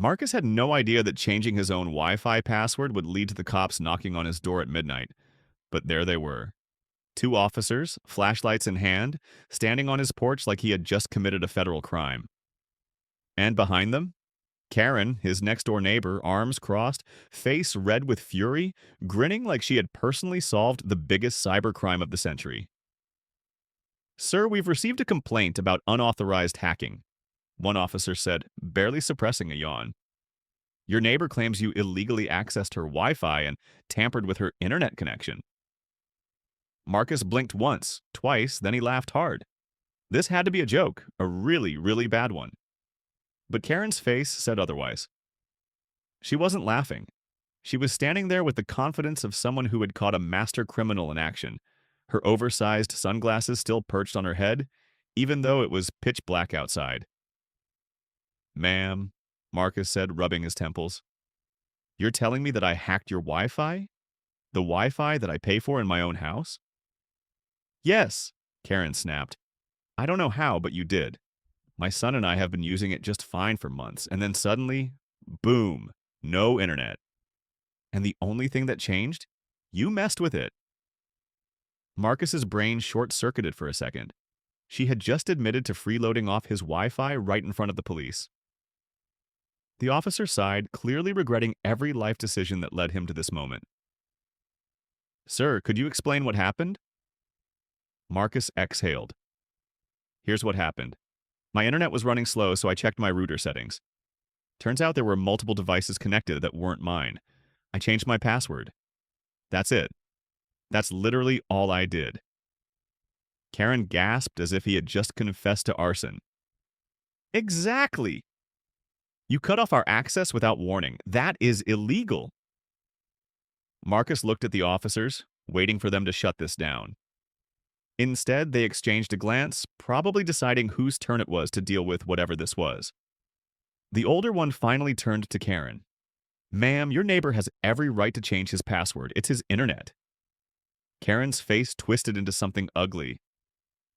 Marcus had no idea that changing his own Wi-Fi password would lead to the cops knocking on his door at midnight. But there they were. Two officers, flashlights in hand, standing on his porch like he had just committed a federal crime. And behind them, Karen, his next-door neighbor, arms crossed, face red with fury, grinning like she had personally solved the biggest cybercrime of the century. "Sir, we've received a complaint about unauthorized hacking," one officer said, barely suppressing a yawn. "Your neighbor claims you illegally accessed her Wi-Fi and tampered with her internet connection." Marcus blinked once, twice, then he laughed hard. This had to be a joke, a really, really bad one. But Karen's face said otherwise. She wasn't laughing. She was standing there with the confidence of someone who had caught a master criminal in action, her oversized sunglasses still perched on her head, even though it was pitch black outside. "Ma'am," Marcus said, rubbing his temples, "you're telling me that I hacked your Wi-Fi? The Wi-Fi that I pay for in my own house?" "Yes," Karen snapped. "I don't know how, but you did. My son and I have been using it just fine for months, and then suddenly, boom, no internet. And the only thing that changed? You messed with it." Marcus's brain short-circuited for a second. She had just admitted to freeloading off his Wi-Fi right in front of the police. The officer sighed, clearly regretting every life decision that led him to this moment. "Sir, could you explain what happened?" Marcus exhaled. "Here's what happened. My internet was running slow, so I checked my router settings. Turns out there were multiple devices connected that weren't mine. I changed my password. That's it. That's literally all I did." Karen gasped as if he had just confessed to arson. "Exactly! You cut off our access without warning. That is illegal." Marcus looked at the officers, waiting for them to shut this down. Instead, they exchanged a glance, probably deciding whose turn it was to deal with whatever this was. The older one finally turned to Karen. "Ma'am, your neighbor has every right to change his password. It's his internet." Karen's face twisted into something ugly.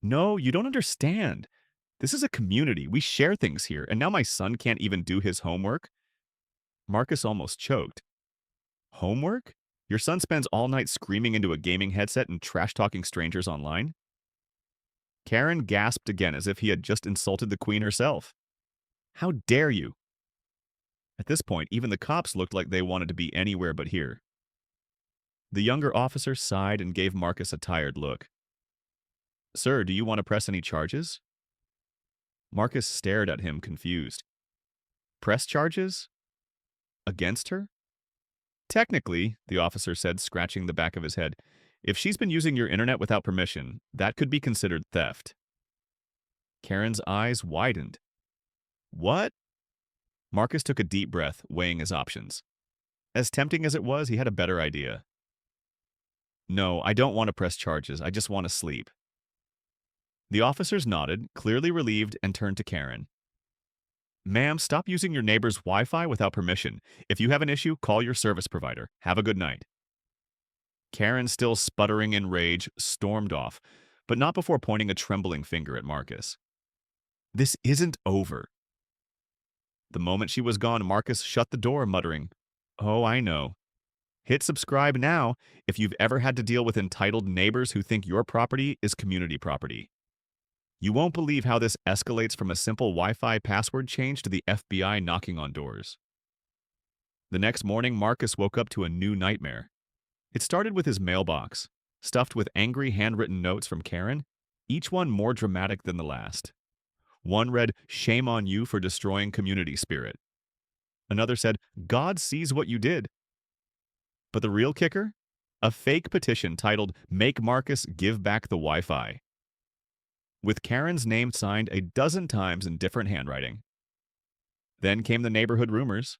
"No, you don't understand. This is a community. We share things here, and now my son can't even do his homework." Marcus almost choked. "Homework? Your son spends all night screaming into a gaming headset and trash-talking strangers online?" Karen gasped again as if he had just insulted the queen herself. "How dare you?" At this point, even the cops looked like they wanted to be anywhere but here. The younger officer sighed and gave Marcus a tired look. "Sir, do you want to press any charges?" Marcus stared at him, confused. "Press charges? Against her?" "Technically," the officer said, scratching the back of his head, "if she's been using your internet without permission, that could be considered theft." Karen's eyes widened. "What?" Marcus took a deep breath, weighing his options. As tempting as it was, he had a better idea. "No, I don't want to press charges. I just want to sleep." The officers nodded, clearly relieved, and turned to Karen. "Ma'am, stop using your neighbor's Wi-Fi without permission. If you have an issue, call your service provider. Have a good night." Karen, still sputtering in rage, stormed off, but not before pointing a trembling finger at Marcus. "This isn't over." The moment she was gone, Marcus shut the door, muttering, "Oh, I know. Hit subscribe now if you've ever had to deal with entitled neighbors who think your property is community property. You won't believe how this escalates from a simple Wi-Fi password change to the FBI knocking on doors." The next morning, Marcus woke up to a new nightmare. It started with his mailbox, stuffed with angry handwritten notes from Karen, each one more dramatic than the last. One read, "Shame on you for destroying community spirit." Another said, "God sees what you did." But the real kicker? A fake petition titled, "Make Marcus Give Back the Wi-Fi," with Karen's name signed a dozen times in different handwriting. Then came the neighborhood rumors.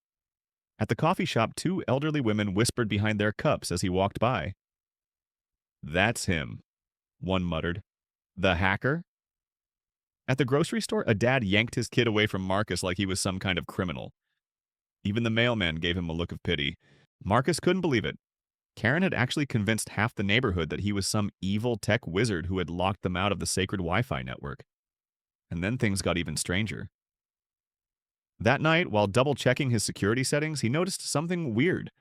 At the coffee shop, two elderly women whispered behind their cups as he walked by. "That's him," one muttered. "The hacker?" At the grocery store, a dad yanked his kid away from Marcus like he was some kind of criminal. Even the mailman gave him a look of pity. Marcus couldn't believe it. Karen had actually convinced half the neighborhood that he was some evil tech wizard who had locked them out of the sacred Wi-Fi network. And then things got even stranger. That night, while double-checking his security settings, he noticed something weird.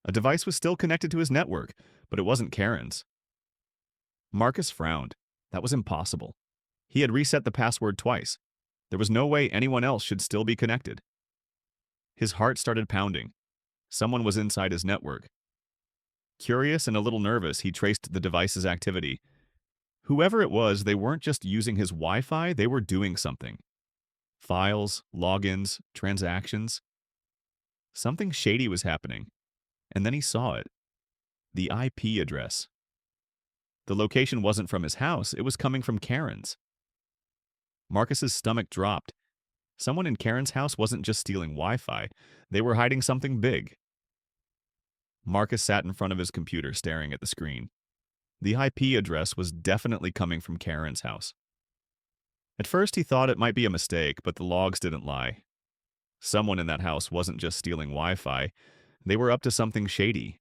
A device was still connected to his network, but it wasn't Karen's. Marcus frowned. That was impossible. He had reset the password twice. There was no way anyone else should still be connected. His heart started pounding. Someone was inside his network. Curious and a little nervous, he traced the device's activity. Whoever it was, they weren't just using his Wi-Fi, they were doing something. Files, logins, transactions. Something shady was happening. And then he saw it. The IP address. The location wasn't from his house, it was coming from Karen's. Marcus's stomach dropped. Someone in Karen's house wasn't just stealing Wi-Fi, they were hiding something big. Marcus sat in front of his computer staring at the screen. The IP address was definitely coming from Karen's house. At first he thought it might be a mistake, but the logs didn't lie. Someone in that house wasn't just stealing Wi-Fi, they were up to something shady.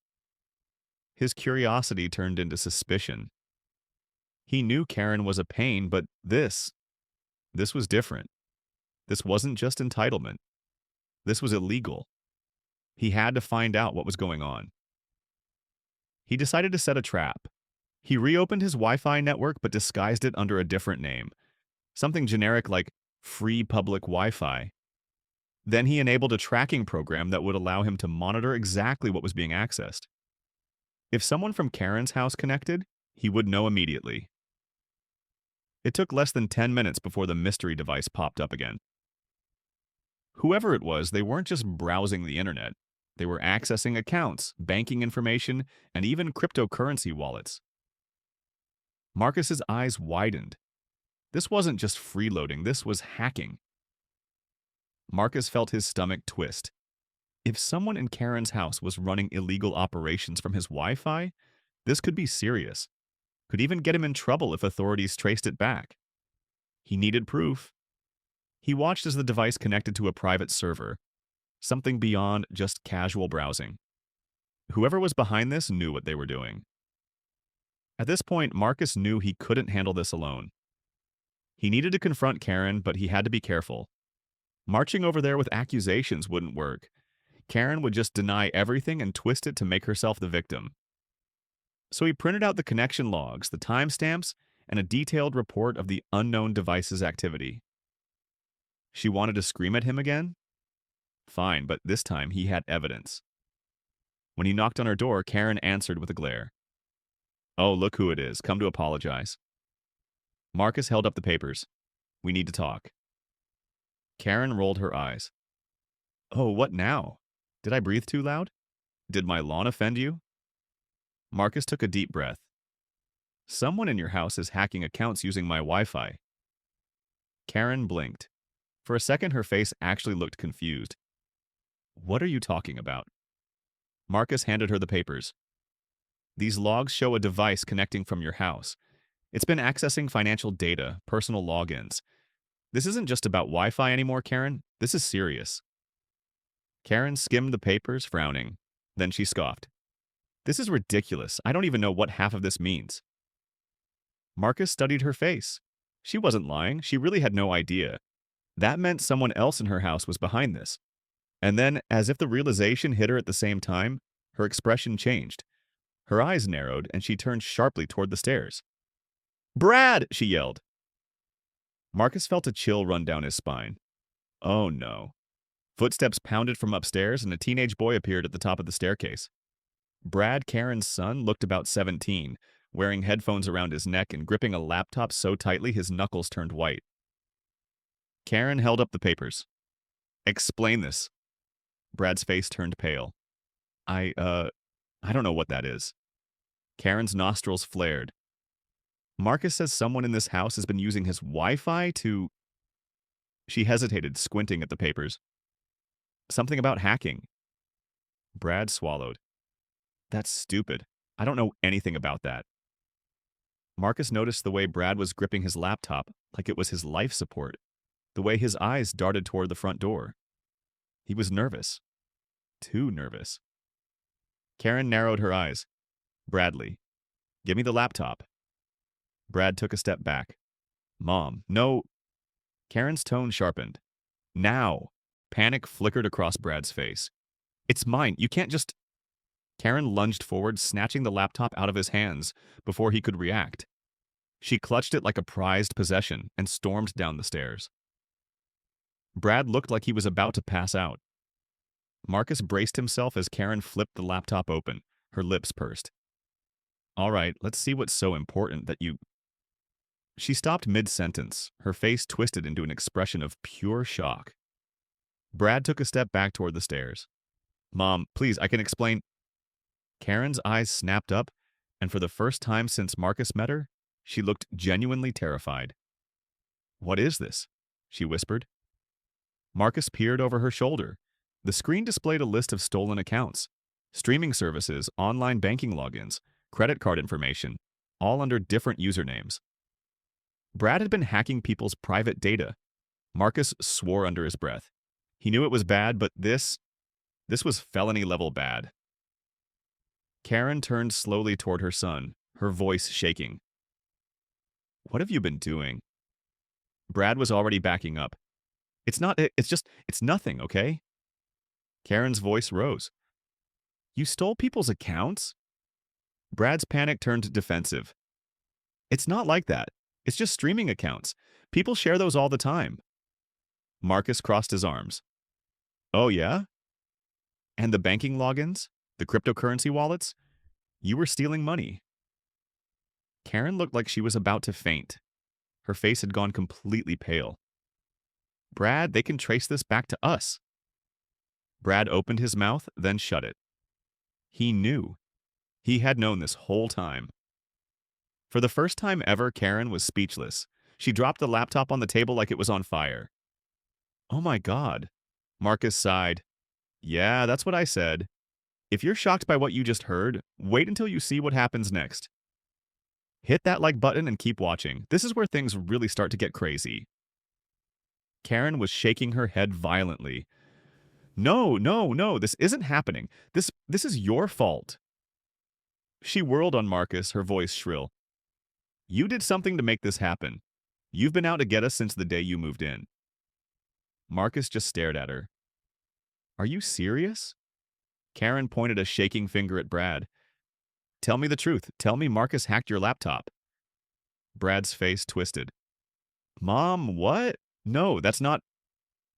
His curiosity turned into suspicion. He knew Karen was a pain, but this was different. This wasn't just entitlement. This was illegal. He had to find out what was going on. He decided to set a trap. He reopened his Wi-Fi network but disguised it under a different name. Something generic like free public Wi-Fi. Then he enabled a tracking program that would allow him to monitor exactly what was being accessed. If someone from Karen's house connected, he would know immediately. It took less than 10 minutes before the mystery device popped up again. Whoever it was, they weren't just browsing the internet. They were accessing accounts, banking information, and even cryptocurrency wallets. Marcus's eyes widened. This wasn't just freeloading, this was hacking. Marcus felt his stomach twist. If someone in Karen's house was running illegal operations from his Wi-Fi, this could be serious. Could even get him in trouble if authorities traced it back. He needed proof. He watched as the device connected to a private server, something beyond just casual browsing. Whoever was behind this knew what they were doing. At this point, Marcus knew he couldn't handle this alone. He needed to confront Karen, but he had to be careful. Marching over there with accusations wouldn't work. Karen would just deny everything and twist it to make herself the victim. So he printed out the connection logs, the timestamps, and a detailed report of the unknown device's activity. She wanted to scream at him again? Fine, but this time he had evidence. When he knocked on her door, Karen answered with a glare. "Oh, look who it is. Come to apologize." Marcus held up the papers. "We need to talk." Karen rolled her eyes. "Oh, what now? Did I breathe too loud? Did my lawn offend you?" Marcus took a deep breath. "Someone in your house is hacking accounts using my Wi-Fi." Karen blinked. For a second, her face actually looked confused. "What are you talking about?" Marcus handed her the papers. "These logs show a device connecting from your house. It's been accessing financial data, personal logins. This isn't just about Wi-Fi anymore, Karen. This is serious." Karen skimmed the papers, frowning. Then she scoffed. "This is ridiculous. I don't even know what half of this means." Marcus studied her face. She wasn't lying. She really had no idea. That meant someone else in her house was behind this. And then, as if the realization hit her at the same time, her expression changed. Her eyes narrowed, and she turned sharply toward the stairs. "Brad!" she yelled. Marcus felt a chill run down his spine. Oh no. Footsteps pounded from upstairs, and a teenage boy appeared at the top of the staircase. Brad, Karen's son, looked about 17, wearing headphones around his neck and gripping a laptop so tightly his knuckles turned white. Karen held up the papers. "Explain this." Brad's face turned pale. I don't know what that is." Karen's nostrils flared. "Marcus says someone in this house has been using his Wi-Fi to..." She hesitated, squinting at the papers. "Something about hacking." Brad swallowed. "That's stupid. I don't know anything about that." Marcus noticed the way Brad was gripping his laptop like it was his life support, the way his eyes darted toward the front door. He was nervous. Too nervous. Karen narrowed her eyes. "Bradley, give me the laptop." Brad took a step back. "Mom, no." Karen's tone sharpened. "Now. Panic flickered across Brad's face. It's mine. You can't just... Karen lunged forward, snatching the laptop out of his hands before he could react. She clutched it like a prized possession and stormed down the stairs. Brad looked like he was about to pass out. Marcus braced himself as Karen flipped the laptop open, her lips pursed. All right, let's see what's so important that you... She stopped mid-sentence, her face twisted into an expression of pure shock. Brad took a step back toward the stairs. Mom, please, I can explain... Karen's eyes snapped up, and for the first time since Marcus met her, she looked genuinely terrified. What is this? She whispered. Marcus peered over her shoulder. The screen displayed a list of stolen accounts, streaming services, online banking logins, credit card information, all under different usernames. Brad had been hacking people's private data. Marcus swore under his breath. He knew it was bad, but this was felony-level bad. Karen turned slowly toward her son, her voice shaking. What have you been doing? Brad was already backing up. It's nothing, okay? Karen's voice rose. You stole people's accounts? Brad's panic turned defensive. It's not like that. It's just streaming accounts. People share those all the time. Marcus crossed his arms. Oh, yeah? And the banking logins? The cryptocurrency wallets? You were stealing money. Karen looked like she was about to faint. Her face had gone completely pale. Brad, they can trace this back to us. Brad opened his mouth, then shut it. He knew. He had known this whole time. For the first time ever, Karen was speechless. She dropped the laptop on the table like it was on fire. Oh my God. Marcus sighed. Yeah, that's what I said. If you're shocked by what you just heard, wait until you see what happens next. Hit that like button and keep watching. This is where things really start to get crazy. Karen was shaking her head violently. No, this isn't happening. This is your fault. She whirled on Marcus, her voice shrill. You did something to make this happen. You've been out to get us since the day you moved in. Marcus just stared at her. Are you serious? Karen pointed a shaking finger at Brad. Tell me the truth. Tell me Marcus hacked your laptop. Brad's face twisted. Mom, what? No, that's not...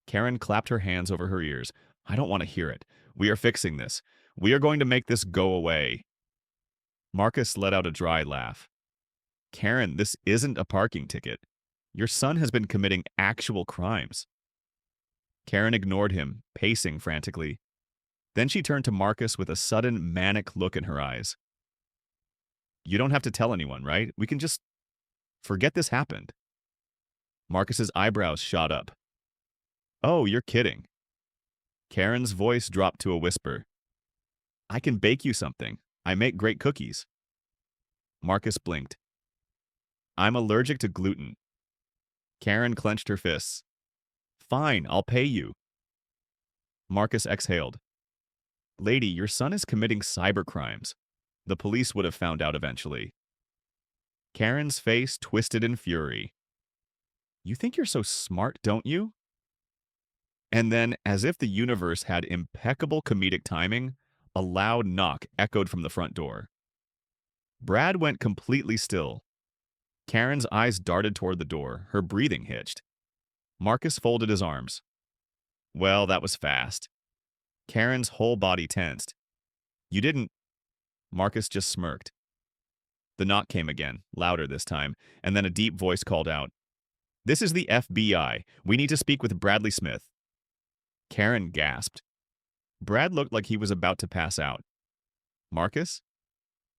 Karen clapped her hands over her ears. I don't want to hear it. We are fixing this. We are going to make this go away. Marcus let out a dry laugh. Karen, this isn't a parking ticket. Your son has been committing actual crimes. Karen ignored him, pacing frantically. Then she turned to Marcus with a sudden manic look in her eyes. You don't have to tell anyone, right? We can just forget this happened. Marcus's eyebrows shot up. Oh, you're kidding. Karen's voice dropped to a whisper. I can bake you something. I make great cookies. Marcus blinked. I'm allergic to gluten. Karen clenched her fists. Fine, I'll pay you. Marcus exhaled. Lady, your son is committing cybercrimes. The police would have found out eventually. Karen's face twisted in fury. You think you're so smart, don't you? And then, as if the universe had impeccable comedic timing, a loud knock echoed from the front door. Brad went completely still. Karen's eyes darted toward the door, her breathing hitched. Marcus folded his arms. Well, that was fast. Karen's whole body tensed. You didn't... Marcus just smirked. The knock came again, louder this time, and then a deep voice called out. This is the FBI. We need to speak with Bradley Smith. Karen gasped. Brad looked like he was about to pass out. Marcus?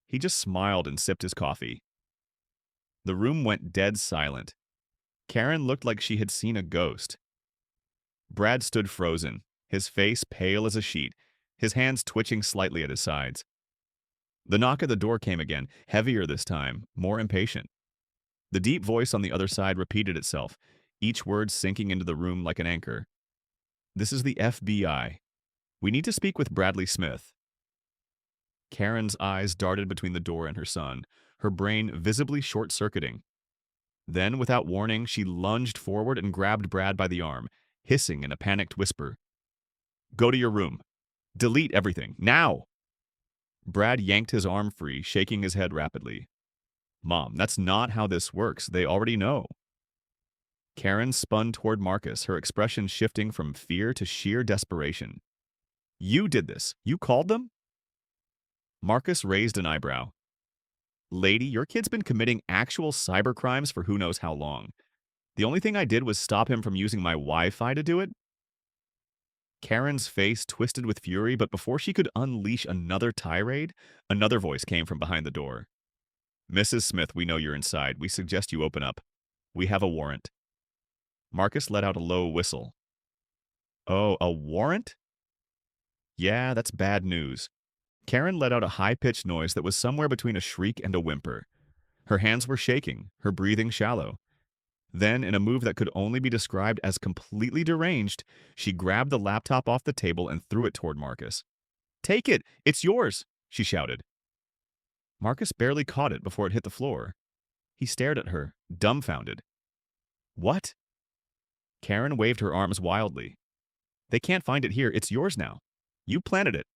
He just smiled and sipped his coffee. The room went dead silent. Karen looked like she had seen a ghost. Brad stood frozen, his face pale as a sheet, his hands twitching slightly at his sides. The knock at the door came again, heavier this time, more impatient. The deep voice on the other side repeated itself, each word sinking into the room like an anchor. This is the FBI. We need to speak with Bradley Smith. Karen's eyes darted between the door and her son, her brain visibly short-circuiting. Then, without warning, she lunged forward and grabbed Brad by the arm, hissing in a panicked whisper. Go to your room. Delete everything. Now! Brad yanked his arm free, shaking his head rapidly. Mom, that's not how this works. They already know. Karen spun toward Marcus, her expression shifting from fear to sheer desperation. You did this. You called them? Marcus raised an eyebrow. Lady, your kid's been committing actual cyber crimes for who knows how long. The only thing I did was stop him from using my Wi-Fi to do it. Karen's face twisted with fury, but before she could unleash another tirade, another voice came from behind the door. Mrs. Smith, we know you're inside. We suggest you open up. We have a warrant. Marcus let out a low whistle. Oh, a warrant? Yeah, that's bad news. Karen let out a high-pitched noise that was somewhere between a shriek and a whimper. Her hands were shaking, her breathing shallow. Then, in a move that could only be described as completely deranged, she grabbed the laptop off the table and threw it toward Marcus. Take it! It's yours! She shouted. Marcus barely caught it before it hit the floor. He stared at her, dumbfounded. What? Karen waved her arms wildly. They can't find it here. It's yours now. You planted it.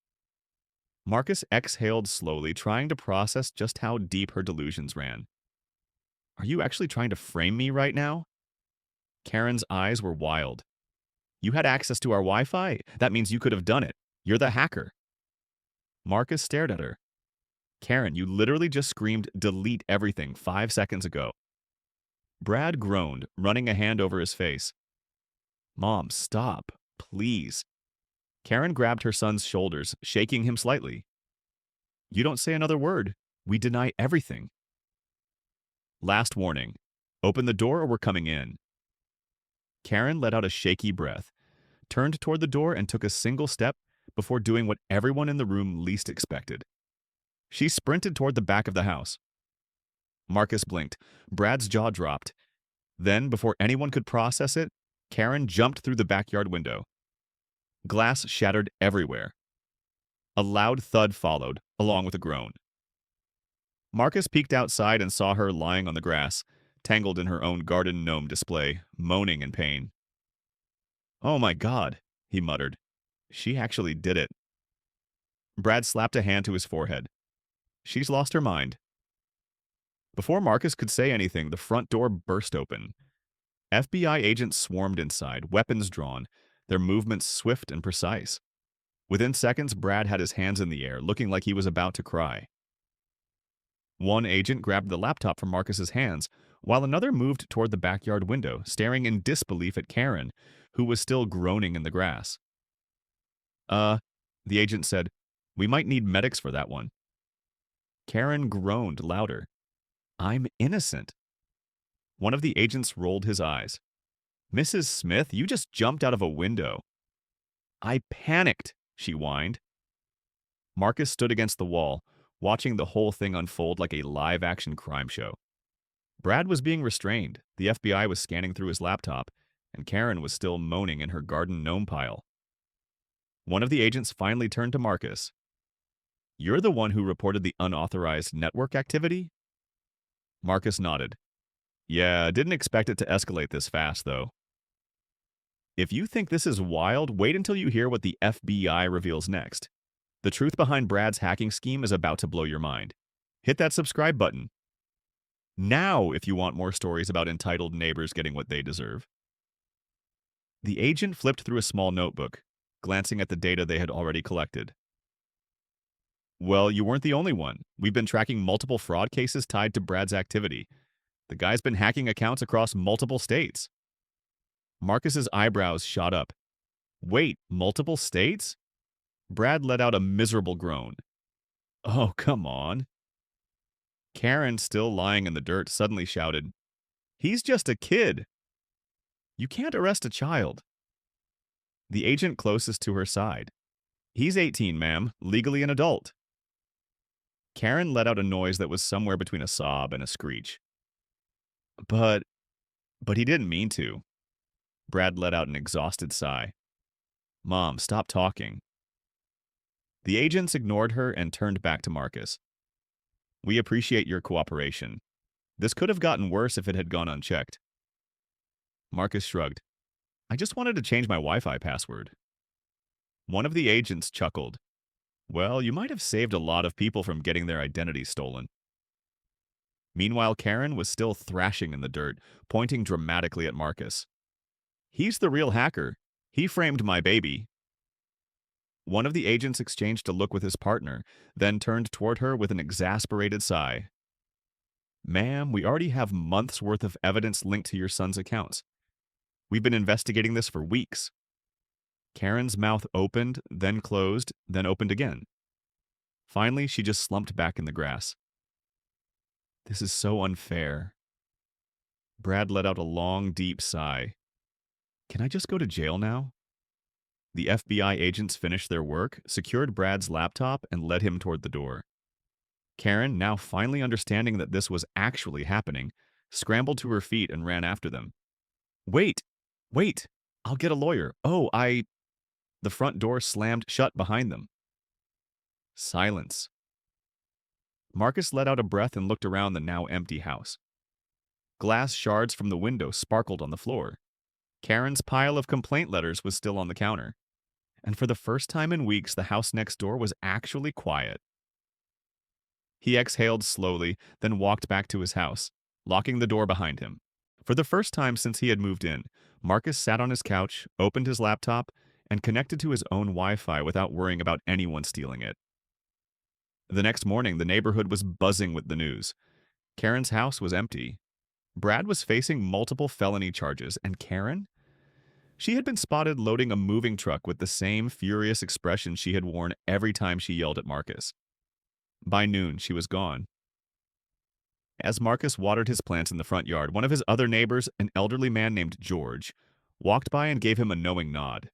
Marcus exhaled slowly, trying to process just how deep her delusions ran. Are you actually trying to frame me right now? Karen's eyes were wild. You had access to our Wi-Fi? That means you could have done it. You're the hacker. Marcus stared at her. Karen, you literally just screamed, delete everything 5 seconds ago. Brad groaned, running a hand over his face. Mom, stop, please. Karen grabbed her son's shoulders, shaking him slightly. You don't say another word. We deny everything. Last warning. Open the door or we're coming in. Karen let out a shaky breath, turned toward the door and took a single step before doing what everyone in the room least expected. She sprinted toward the back of the house. Marcus blinked. Brad's jaw dropped. Then, before anyone could process it, Karen jumped through the backyard window. Glass shattered everywhere. A loud thud followed, along with a groan. Marcus peeked outside and saw her lying on the grass, tangled in her own garden gnome display, moaning in pain. Oh my God, he muttered. She actually did it. Brad slapped a hand to his forehead. She's lost her mind. Before Marcus could say anything, the front door burst open. FBI agents swarmed inside, weapons drawn, their movements swift and precise. Within seconds, Brad had his hands in the air, looking like he was about to cry. One agent grabbed the laptop from Marcus's hands, while another moved toward the backyard window, staring in disbelief at Karen, who was still groaning in the grass. The agent said, we might need medics for that one. Karen groaned louder. I'm innocent. One of the agents rolled his eyes. Mrs. Smith, you just jumped out of a window. I panicked, she whined. Marcus stood against the wall, watching the whole thing unfold like a live-action crime show. Brad was being restrained, the FBI was scanning through his laptop, and Karen was still moaning in her garden gnome pile. One of the agents finally turned to Marcus. You're the one who reported the unauthorized network activity? Marcus nodded. Yeah, didn't expect it to escalate this fast, though. If you think this is wild, wait until you hear what the FBI reveals next. The truth behind Brad's hacking scheme is about to blow your mind. Hit that subscribe button. Now, if you want more stories about entitled neighbors getting what they deserve. The agent flipped through a small notebook, glancing at the data they had already collected. Well, you weren't the only one. We've been tracking multiple fraud cases tied to Brad's activity. The guy's been hacking accounts across multiple states. Marcus's eyebrows shot up. Wait, multiple states? Brad let out a miserable groan. Oh, come on. Karen, still lying in the dirt, suddenly shouted, He's just a kid. You can't arrest a child. The agent closest to her sighed. He's 18, ma'am, legally an adult. Karen let out a noise that was somewhere between a sob and a screech. But he didn't mean to. Brad let out an exhausted sigh. Mom, stop talking. The agents ignored her and turned back to Marcus. We appreciate your cooperation. This could have gotten worse if it had gone unchecked. Marcus shrugged. I just wanted to change my Wi-Fi password. One of the agents chuckled. Well, you might have saved a lot of people from getting their identities stolen. Meanwhile, Karen was still thrashing in the dirt, pointing dramatically at Marcus. He's the real hacker. He framed my baby. One of the agents exchanged a look with his partner, then turned toward her with an exasperated sigh. Ma'am, we already have months' worth of evidence linked to your son's accounts. We've been investigating this for weeks. Karen's mouth opened, then closed, then opened again. Finally, she just slumped back in the grass. This is so unfair. Brad let out a long, deep sigh. Can I just go to jail now? The FBI agents finished their work, secured Brad's laptop, and led him toward the door. Karen, now finally understanding that this was actually happening, scrambled to her feet and ran after them. Wait! Wait! I'll get a lawyer. The front door slammed shut behind them. Silence. Marcus let out a breath and looked around the now empty house. Glass shards from the window sparkled on the floor. Karen's pile of complaint letters was still on the counter. And for the first time in weeks, the house next door was actually quiet. He exhaled slowly, then walked back to his house, locking the door behind him. For the first time since he had moved in, Marcus sat on his couch, opened his laptop, and connected to his own Wi-Fi without worrying about anyone stealing it. The next morning, the neighborhood was buzzing with the news. Karen's house was empty. Brad was facing multiple felony charges, and Karen? She had been spotted loading a moving truck with the same furious expression she had worn every time she yelled at Marcus. By noon, she was gone. As Marcus watered his plants in the front yard, one of his other neighbors, an elderly man named George, walked by and gave him a knowing nod.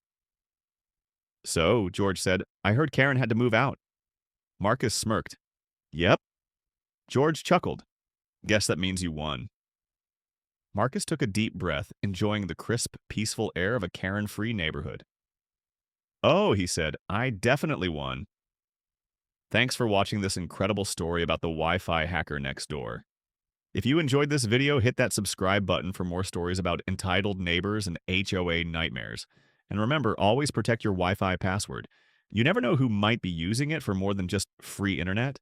So, George said, I heard Karen had to move out. Marcus smirked. Yep. George chuckled. Guess that means you won. Marcus took a deep breath, enjoying the crisp, peaceful air of a Karen-free neighborhood. Oh, he said, I definitely won. Thanks for watching this incredible story about the Wi-Fi hacker next door. If you enjoyed this video, hit that subscribe button for more stories about entitled neighbors and HOA nightmares. And remember, always protect your Wi-Fi password. You never know who might be using it for more than just free internet.